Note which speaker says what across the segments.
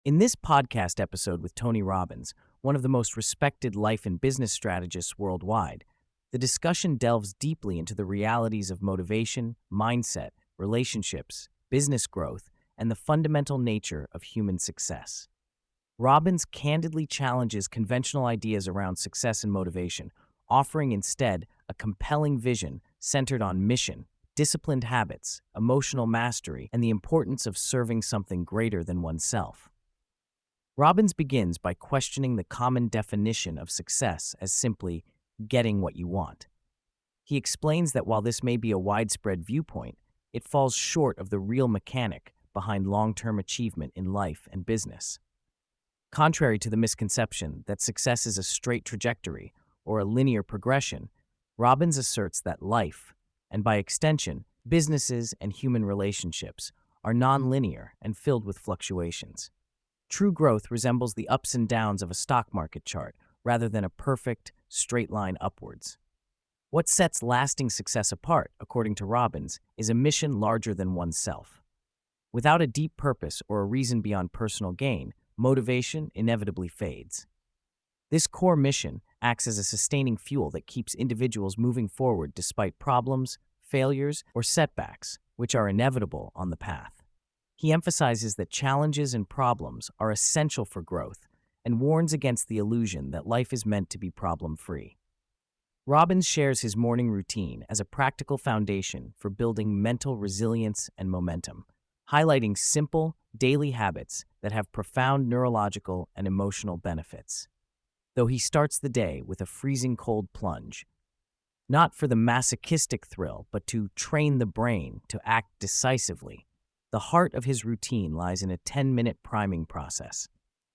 Speaker 1: In this podcast episode with Tony Robbins, one of the most respected life and business strategists worldwide, the discussion delves deeply into the realities of motivation, mindset, relationships, business growth, and the fundamental nature of human success. Robbins candidly challenges conventional ideas around success and motivation, offering instead a compelling vision centered on mission, disciplined habits, emotional mastery, and the importance of serving something greater than oneself. Robbins begins by questioning the common definition of success as simply getting what you want. He explains that while this may be a widespread viewpoint, it falls short of the real mechanic behind long-term achievement in life and business. Contrary to the misconception that success is a straight trajectory or a linear progression, Robbins asserts that life, and by extension, businesses and human relationships, are non-linear and filled with fluctuations. True growth resembles the ups and downs of a stock market chart rather than a perfect, straight line upwards. What sets lasting success apart, according to Robbins, is a mission larger than oneself. Without a deep purpose or a reason beyond personal gain, motivation inevitably fades. This core mission acts as a sustaining fuel that keeps individuals moving forward despite problems, failures, or setbacks, which are inevitable on the path. He emphasizes that challenges and problems are essential for growth and warns against the illusion that life is meant to be problem-free. Robbins shares his morning routine as a practical foundation for building mental resilience and momentum, highlighting simple, daily habits that have profound neurological and emotional benefits. Though he starts the day with a freezing cold plunge, not for the masochistic thrill, but to train the brain to act decisively, the heart of his routine lies in a 10-minute priming process.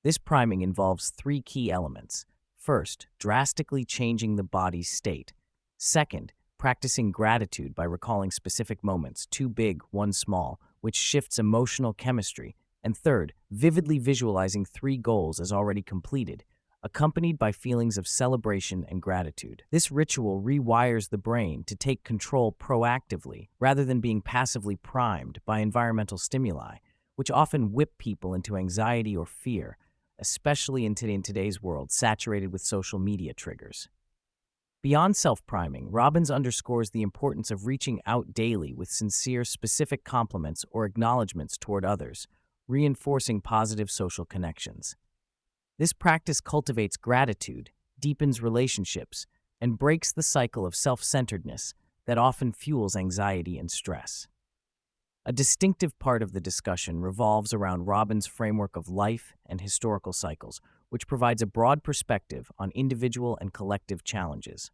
Speaker 1: This priming involves three key elements. First, drastically changing the body's state. Second, practicing gratitude by recalling specific moments, two big, one small, which shifts emotional chemistry. And third, vividly visualizing three goals as already completed, accompanied by feelings of celebration and gratitude. This ritual rewires the brain to take control proactively rather than being passively primed by environmental stimuli, which often whip people into anxiety or fear, especially in today's world saturated with social media triggers. Beyond self-priming, Robbins underscores the importance of reaching out daily with sincere, specific compliments or acknowledgments toward others, reinforcing positive social connections. This practice cultivates gratitude, deepens relationships, and breaks the cycle of self-centeredness that often fuels anxiety and stress. A distinctive part of the discussion revolves around Robbins' framework of life and historical cycles, which provides a broad perspective on individual and collective challenges.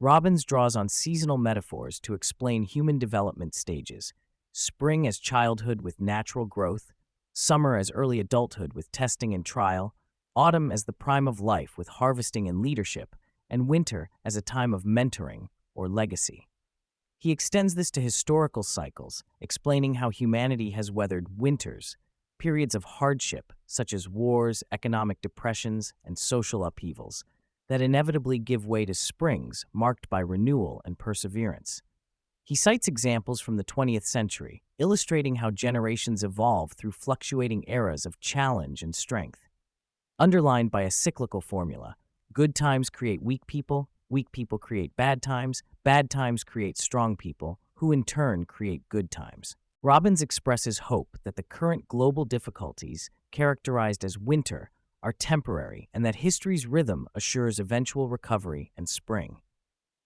Speaker 1: Robbins draws on seasonal metaphors to explain human development stages: spring as childhood with natural growth, summer as early adulthood with testing and trial, autumn as the prime of life with harvesting and leadership, and winter as a time of mentoring or legacy. He extends this to historical cycles, explaining how humanity has weathered winters, periods of hardship such as wars, economic depressions, and social upheavals, that inevitably give way to springs marked by renewal and perseverance. He cites examples from the 20th century, illustrating how generations evolve through fluctuating eras of challenge and strength. Underlined by a cyclical formula: good times create weak people create bad times create strong people, who in turn create good times. Robbins expresses hope that the current global difficulties, characterized as winter, are temporary and that history's rhythm assures eventual recovery and spring.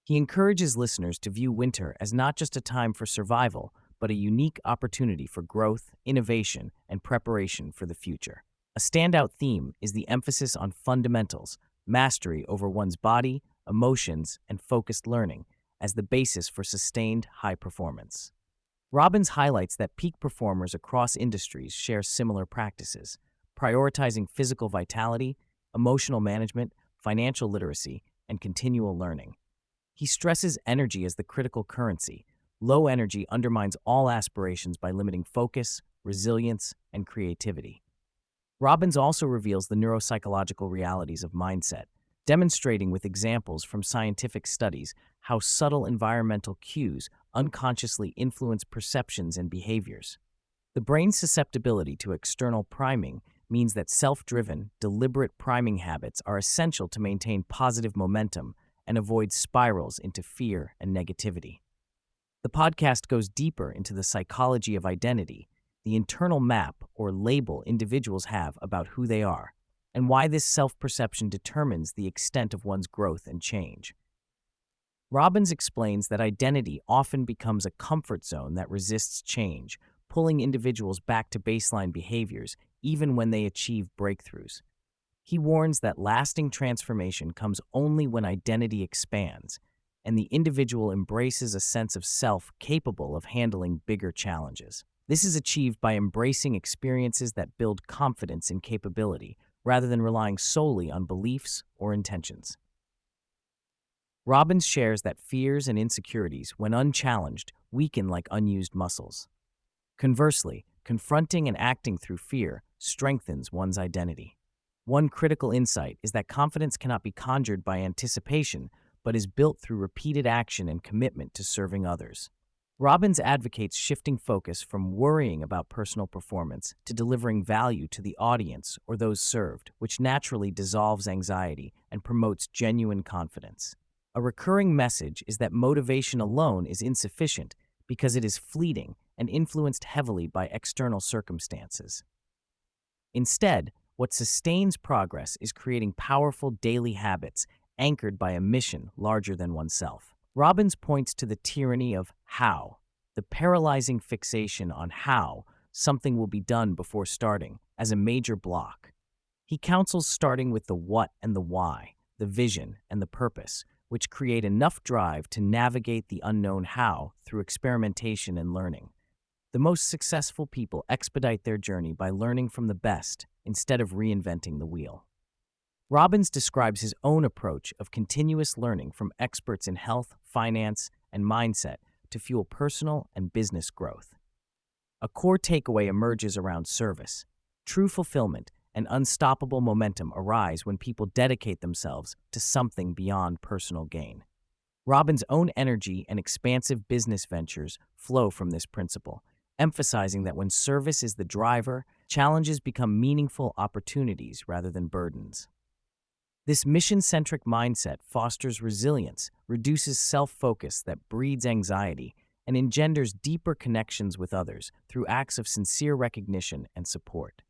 Speaker 1: He encourages listeners to view winter as not just a time for survival, but a unique opportunity for growth, innovation, and preparation for the future. A standout theme is the emphasis on fundamentals, mastery over one's body, emotions, and focused learning as the basis for sustained high performance. Robbins highlights that peak performers across industries share similar practices, prioritizing physical vitality, emotional management, financial literacy, and continual learning. He stresses energy as the critical currency. Low energy undermines all aspirations by limiting focus, resilience, and creativity. Robbins also reveals the neuropsychological realities of mindset, demonstrating with examples from scientific studies how subtle environmental cues unconsciously influence perceptions and behaviors. The brain's susceptibility to external priming means that self-driven, deliberate priming habits are essential to maintain positive momentum and avoid spirals into fear and negativity. The podcast goes deeper into the psychology of identity, the internal map or label individuals have about who they are, and why this self-perception determines the extent of one's growth and change. Robbins explains that identity often becomes a comfort zone that resists change, pulling individuals back to baseline behaviors even when they achieve breakthroughs. He warns that lasting transformation comes only when identity expands, and the individual embraces a sense of self capable of handling bigger challenges. This is achieved by embracing experiences that build confidence in capability, rather than relying solely on beliefs or intentions. Robbins shares that fears and insecurities, when unchallenged, weaken like unused muscles. Conversely, confronting and acting through fear strengthens one's identity. One critical insight is that confidence cannot be conjured by anticipation, but is built through repeated action and commitment to serving others. Robbins advocates shifting focus from worrying about personal performance to delivering value to the audience or those served, which naturally dissolves anxiety and promotes genuine confidence. A recurring message is that motivation alone is insufficient because it is fleeting and influenced heavily by external circumstances. Instead, what sustains progress is creating powerful daily habits anchored by a mission larger than oneself. Robbins points to the tyranny of how, the paralyzing fixation on how something will be done before starting, as a major block. He counsels starting with the what and the why, the vision and the purpose, which create enough drive to navigate the unknown how through experimentation and learning. The most successful people expedite their journey by learning from the best instead of reinventing the wheel. Robbins describes his own approach of continuous learning from experts in health, finance, and mindset to fuel personal and business growth. A core takeaway emerges around service. True fulfillment and unstoppable momentum arise when people dedicate themselves to something beyond personal gain. Robbins' own energy and expansive business ventures flow from this principle, emphasizing that when service is the driver, challenges become meaningful opportunities rather than burdens. This mission-centric mindset fosters resilience, reduces self-focus that breeds anxiety, and engenders deeper connections with others through acts of sincere recognition and support.